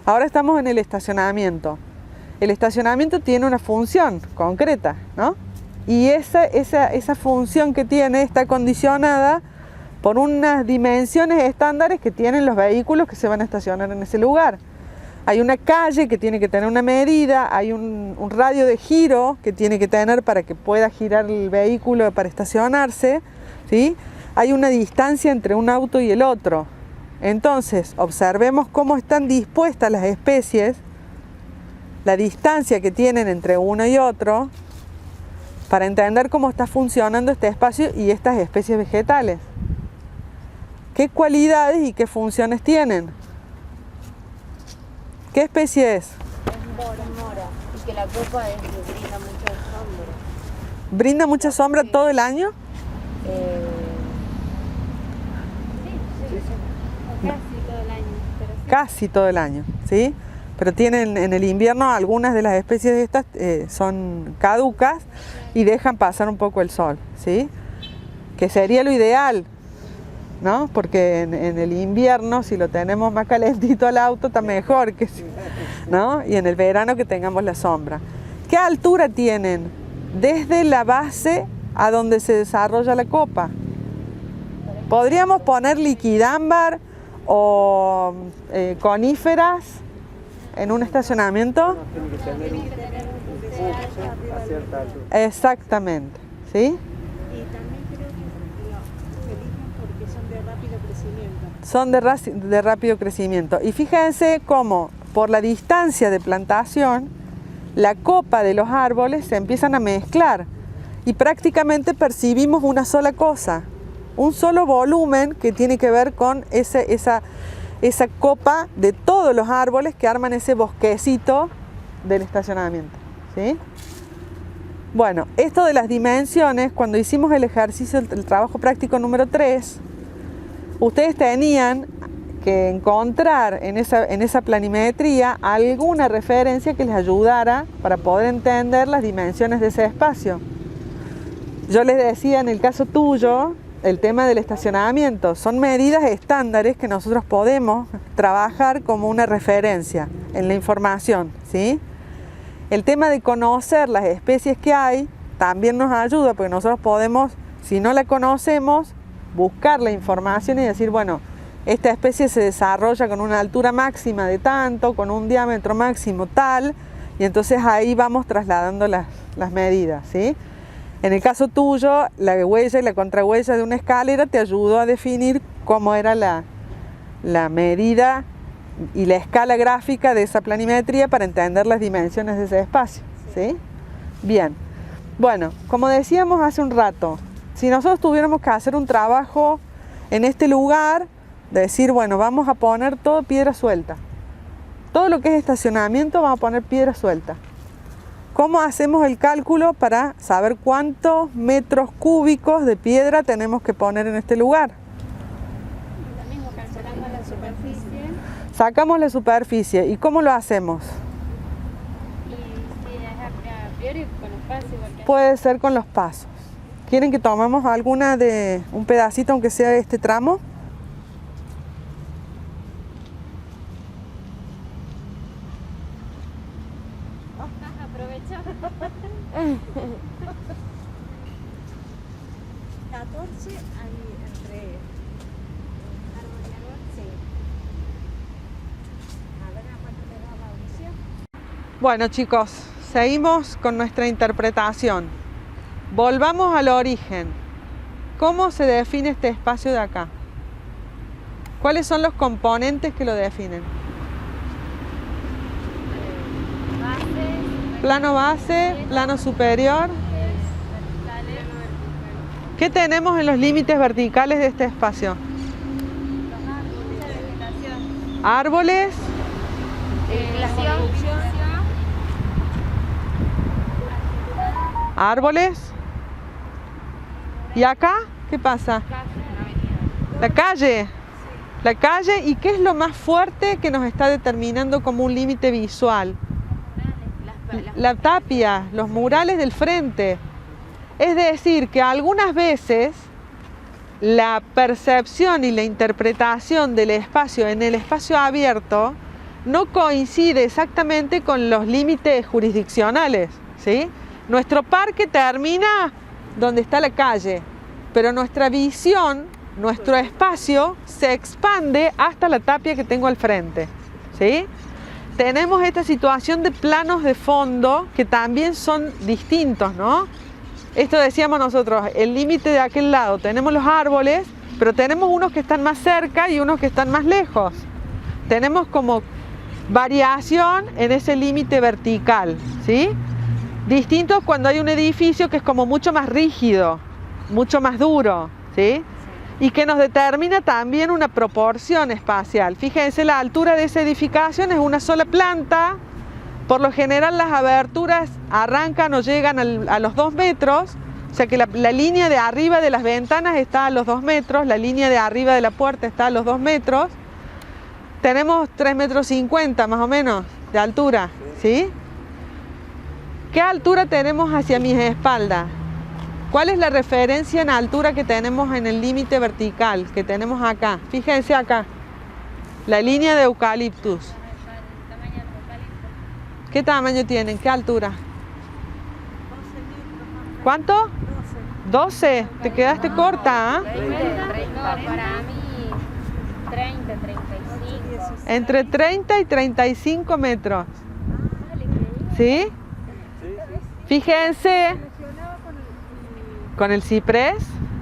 Ahora estamos en el estacionamiento. El estacionamiento tiene una función concreta, ¿no? Y esa función que tiene está condicionada por unas dimensiones estándares que tienen los vehículos que se van a estacionar en ese lugar. Hay una calle que tiene que tener una medida, hay un radio de giro que tiene que tener para que pueda girar el vehículo para estacionarse, ¿sí? Hay una distancia entre un auto y el otro. Entonces, observemos cómo están dispuestas las especies, la distancia que tienen entre uno y otro, para entender cómo está funcionando este espacio y estas especies vegetales. ¿Qué cualidades y qué funciones tienen? ¿Qué especie es? Es mora, y que la copa brinda mucha sombra. ¿Brinda mucha sombra todo el año? Sí, casi todo el año. Pero sí. Casi todo el año, ¿sí? Pero tienen en el invierno algunas de las especies de estas son caducas y dejan pasar un poco el sol, ¿sí? Que sería lo ideal, ¿no? Porque en el invierno, si lo tenemos más calentito al auto, está mejor, ¿no? Y en el verano que tengamos la sombra. ¿Qué altura tienen desde la base a donde se desarrolla la copa? ¿Podríamos poner liquidámbar o coníferas en un estacionamiento? Exactamente, ¿sí? Y también creo que lo eligen porque son de rápido crecimiento. Son de rápido crecimiento. Y fíjense cómo por la distancia de plantación, la copa de los árboles se empiezan a mezclar y prácticamente percibimos una sola cosa, un solo volumen que tiene que ver con esa copa de todos los árboles que arman ese bosquecito del estacionamiento, ¿sí? Bueno, esto de las dimensiones, cuando hicimos el ejercicio, el trabajo práctico número 3, ustedes tenían que encontrar en esa planimetría alguna referencia que les ayudara para poder entender las dimensiones de ese espacio. Yo les decía en el caso tuyo, el tema del estacionamiento, son medidas estándares que nosotros podemos trabajar como una referencia en la información, ¿sí? El tema de conocer las especies que hay también nos ayuda porque nosotros podemos, si no la conocemos, buscar la información y decir, bueno, esta especie se desarrolla con una altura máxima de tanto, con un diámetro máximo tal, y entonces ahí vamos trasladando las medidas, ¿sí? En el caso tuyo, la huella y la contrahuella de una escalera te ayudó a definir cómo era la medida y la escala gráfica de esa planimetría para entender las dimensiones de ese espacio, ¿sí? Bien, bueno, como decíamos hace un rato, si nosotros tuviéramos que hacer un trabajo en este lugar, decir, bueno, vamos a poner todo piedra suelta, todo lo que es estacionamiento vamos a poner piedra suelta. ¿Cómo hacemos el cálculo para saber cuántos metros cúbicos de piedra tenemos que poner en este lugar? Lo mismo, calculando la superficie. Sacamos la superficie. ¿Y cómo lo hacemos? Y si es a priori con los pasos igual que Puede ser con los pasos. ¿Quieren que tomemos un pedacito, aunque sea este tramo? aprovecho. 14 ahí entre árbol y árbol. Sí. A ver a cuánto le da Mauricio. Bueno, chicos, seguimos con nuestra interpretación. Volvamos al origen. ¿Cómo se define este espacio de acá? ¿Cuáles son los componentes que lo definen? Plano base, plano superior. ¿Qué tenemos en los límites verticales de este espacio? Árboles. Árboles. ¿Y acá qué pasa? La calle. La calle, ¿y qué es lo más fuerte que nos está determinando como un límite visual? La tapia, los murales del frente. Es decir, que algunas veces la percepción y la interpretación del espacio en el espacio abierto no coincide exactamente con los límites jurisdiccionales, ¿sí? Nuestro parque termina donde está la calle, pero nuestra visión, nuestro espacio se expande hasta la tapia que tengo al frente, ¿sí? Tenemos esta situación de planos de fondo que también son distintos, ¿no? Esto decíamos nosotros, el límite de aquel lado, tenemos los árboles, pero tenemos unos que están más cerca y unos que están más lejos. Tenemos como variación en ese límite vertical, ¿sí? Distintos cuando hay un edificio que es como mucho más rígido, mucho más duro, ¿sí? Y que nos determina también una proporción espacial. Fíjense, la altura de esa edificación es una sola planta. Por lo general las aberturas arrancan o llegan a los 2 metros, o sea que la línea de arriba de las ventanas está a los 2 metros, la línea de arriba de la puerta está a los 2 metros. Tenemos 3,50 metros más o menos de altura, ¿sí? ¿Qué altura tenemos hacia mis espaldas? ¿Cuál es la referencia en altura que tenemos en el límite vertical que tenemos acá? Fíjense acá, la línea de eucaliptus. ¿Qué tamaño tienen? ¿Qué altura? 12 metros más. ¿Cuánto? 12. 12. Te quedaste corta, ¿ah? No, para mí 30, 35. Entre 30 y 35 metros. ¿Sí? Fíjense, Relacionado con el ciprés.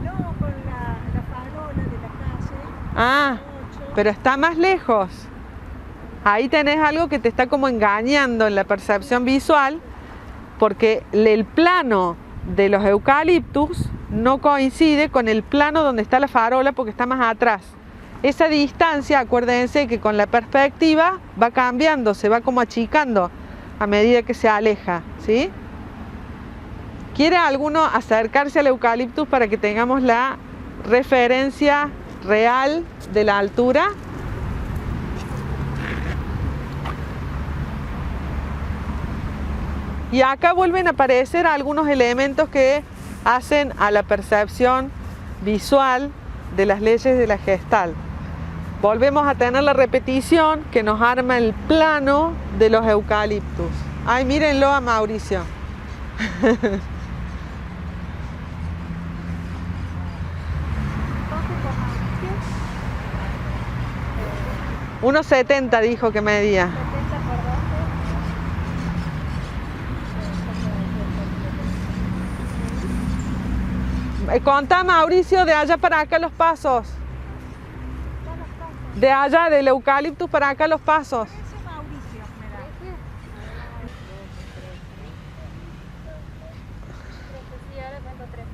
no, con la farola de la calle. Ah, 8. pero está más lejos. Ahí tenés algo que te está como engañando en la percepción visual, porque el plano de los eucaliptus no coincide con el plano donde está la farola porque está más atrás. Esa distancia, acuérdense que con la perspectiva va cambiando, se va como achicando a medida que se aleja, ¿sí? ¿Quiere alguno acercarse al eucaliptus para que tengamos la referencia real de la altura? Y acá vuelven a aparecer algunos elementos que hacen a la percepción visual de las leyes de la Gestalt. Volvemos a tener la repetición que nos arma el plano de los eucaliptus. Ay, mírenlo a Mauricio. 1,70 dijo que medía. 70 por 12. Contá, Mauricio, de allá para acá los pasos. De allá, del eucaliptus para acá los pasos. Ese Mauricio me da. Sí, ahora tengo 13.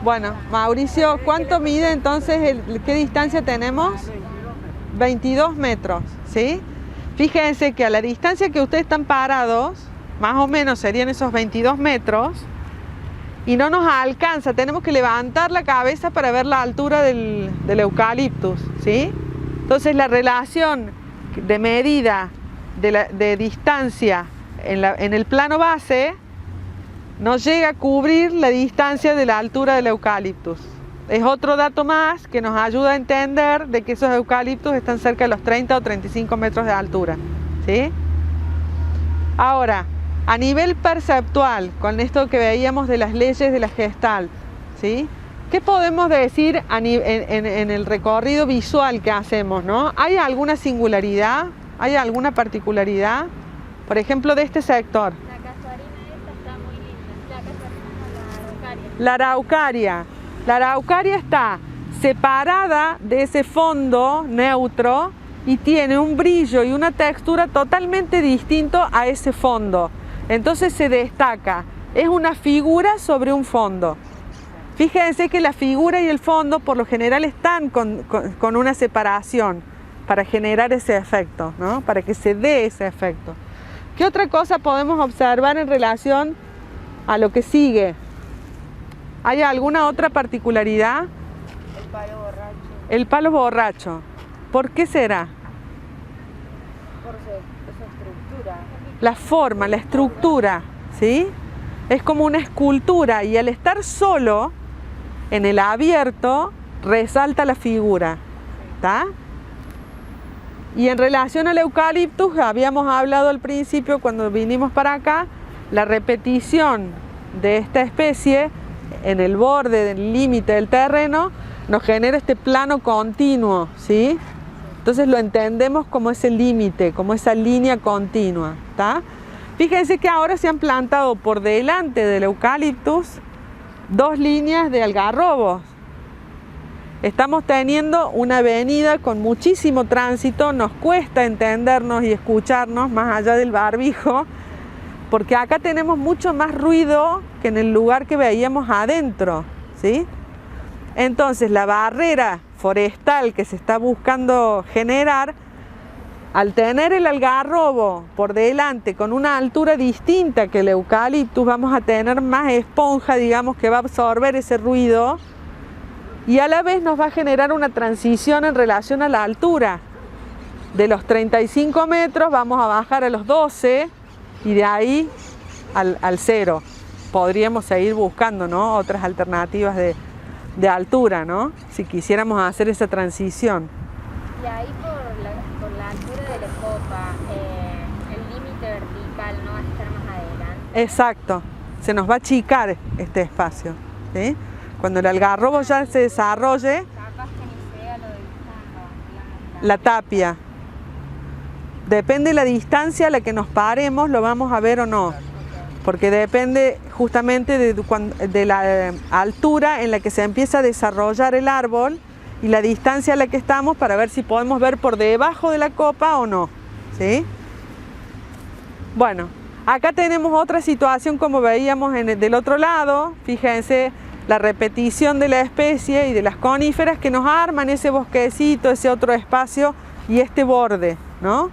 Bueno, Mauricio, ¿cuánto mide entonces? ¿Qué distancia tenemos? 22 metros, ¿sí? Fíjense que a la distancia que ustedes están parados, más o menos serían esos 22 metros, y no nos alcanza, tenemos que levantar la cabeza para ver la altura del eucaliptus, ¿sí? Entonces la relación de medida de distancia en el plano base no llega a cubrir la distancia de la altura del eucaliptus. Es otro dato más que nos ayuda a entender de que esos eucaliptus están cerca de los 30 o 35 metros de altura, ¿sí? Ahora, a nivel perceptual, con esto que veíamos de las leyes de la Gestalt, ¿sí? ¿Qué podemos decir en el recorrido visual que hacemos, ¿no? ¿Hay alguna singularidad? ¿Hay alguna particularidad? Por ejemplo, de este sector. La casuarina esta está muy linda. La casuarina, La araucaria. La araucaria está separada de ese fondo neutro y tiene un brillo y una textura totalmente distinto a ese fondo. Entonces se destaca. Es una figura sobre un fondo. Fíjense que la figura y el fondo por lo general están con una separación para generar ese efecto, ¿no? Para que se dé ese efecto. ¿Qué otra cosa podemos observar en relación a lo que sigue? ¿Hay alguna otra particularidad? El palo borracho, El palo borracho. ¿Por qué será? por esa estructura. La forma, la estructura, ¿sí? Es como una escultura y al estar solo en el abierto resalta la figura, ¿está? Y en relación al eucaliptus, habíamos hablado al principio cuando vinimos para acá, la repetición de esta especie en el borde del límite del terreno nos genera este plano continuo, ¿sí? Entonces lo entendemos como ese límite, como esa línea continua, ¿está? Fíjense que ahora se han plantado por delante del eucaliptus 2 líneas de algarrobos. Estamos teniendo una avenida con muchísimo tránsito, nos cuesta entendernos y escucharnos más allá del barbijo, porque acá tenemos mucho más ruido que en el lugar que veíamos adentro, ¿sí? Entonces la barrera forestal que se está buscando generar, al tener el algarrobo por delante con una altura distinta que el eucaliptus, vamos a tener más esponja, digamos, que va a absorber ese ruido y a la vez nos va a generar una transición en relación a la altura. De los 35 metros vamos a bajar a los 12 y de ahí al 0. Podríamos seguir buscando, ¿no?, otras alternativas de altura, ¿no?, si quisiéramos hacer esa transición. Y ahí por la altura de la copa, el límite vertical no va a estar más adelante. Exacto, se nos va a achicar este espacio, ¿sí? Cuando el algarrobo ya se desarrolle, Capaz que ni sea lo del fondo, digamos. la tapia. Depende de la distancia a la que nos paremos, lo vamos a ver o no. Porque depende justamente de la altura en la que se empieza a desarrollar el árbol y la distancia a la que estamos para ver si podemos ver por debajo de la copa o no, ¿sí? Bueno, acá tenemos otra situación como veíamos del otro lado. Fíjense la repetición de la especie y de las coníferas que nos arman ese bosquecito, ese otro espacio y este borde, ¿no?,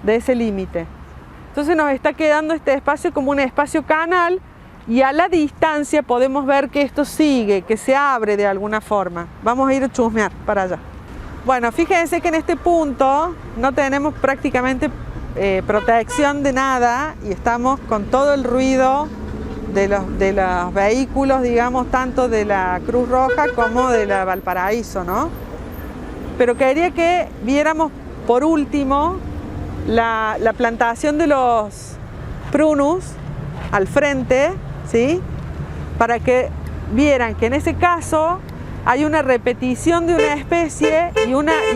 de ese límite. Entonces nos está quedando este espacio como un espacio canal y a la distancia podemos ver que esto sigue, que se abre de alguna forma. Vamos a ir a chusmear para allá. Bueno, fíjense que en este punto no tenemos prácticamente protección de nada y estamos con todo el ruido de los vehículos, digamos, tanto de la Cruz Roja como de la Valparaíso, ¿no? Pero quería que viéramos por último la plantación de los prunus al frente, ¿sí?, para que vieran que en ese caso hay una repetición de una especie y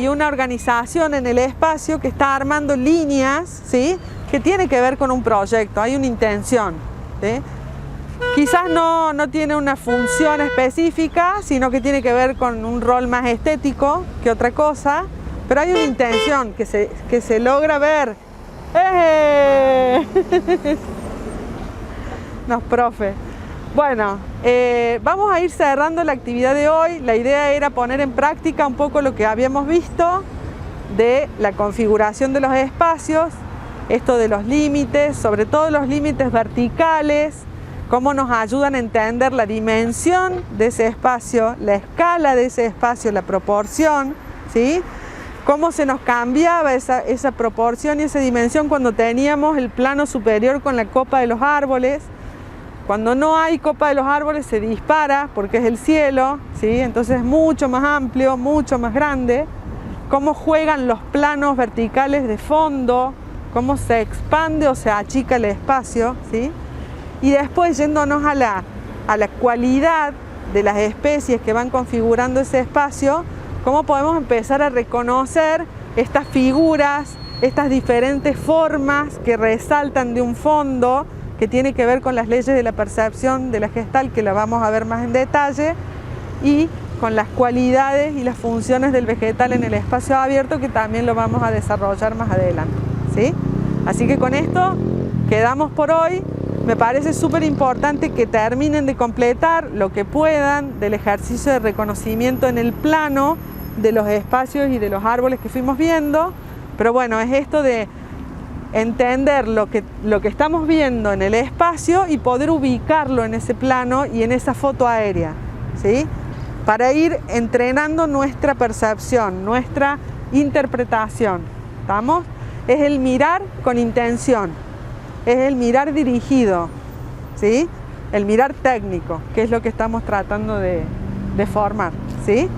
una organización en el espacio que está armando líneas, ¿sí?, que tiene que ver con un proyecto, hay una intención, ¿sí? Quizás no tiene una función específica, sino que tiene que ver con un rol más estético que otra cosa, pero hay una intención que se logra ver. No, profe. Bueno, vamos a ir cerrando la actividad de hoy. La idea era poner en práctica un poco lo que habíamos visto de la configuración de los espacios, esto de los límites, sobre todo los límites verticales, cómo nos ayudan a entender la dimensión de ese espacio, la escala de ese espacio, la proporción, ¿sí?, cómo se nos cambiaba esa proporción y esa dimensión cuando teníamos el plano superior con la copa de los árboles. Cuando no hay copa de los árboles se dispara porque es el cielo, ¿sí?, entonces es mucho más amplio, mucho más grande. Cómo juegan los planos verticales de fondo, cómo se expande o se achica el espacio, ¿sí? Y después, yéndonos a la cualidad de las especies que van configurando ese espacio, cómo podemos empezar a reconocer estas figuras, estas diferentes formas que resaltan de un fondo que tiene que ver con las leyes de la percepción de la Gestalt, que la vamos a ver más en detalle, y con las cualidades y las funciones del vegetal en el espacio abierto, que también lo vamos a desarrollar más adelante, ¿sí? Así que con esto quedamos por hoy. Me parece súper importante que terminen de completar lo que puedan del ejercicio de reconocimiento en el plano de los espacios y de los árboles que fuimos viendo. Pero bueno, es esto de entender lo que estamos viendo en el espacio y poder ubicarlo en ese plano y en esa foto aérea, ¿sí?, para ir entrenando nuestra percepción, nuestra interpretación. ¿Estamos? Es el mirar con intención, es el mirar dirigido, ¿sí?, el mirar técnico, que es lo que estamos tratando de formar, ¿sí?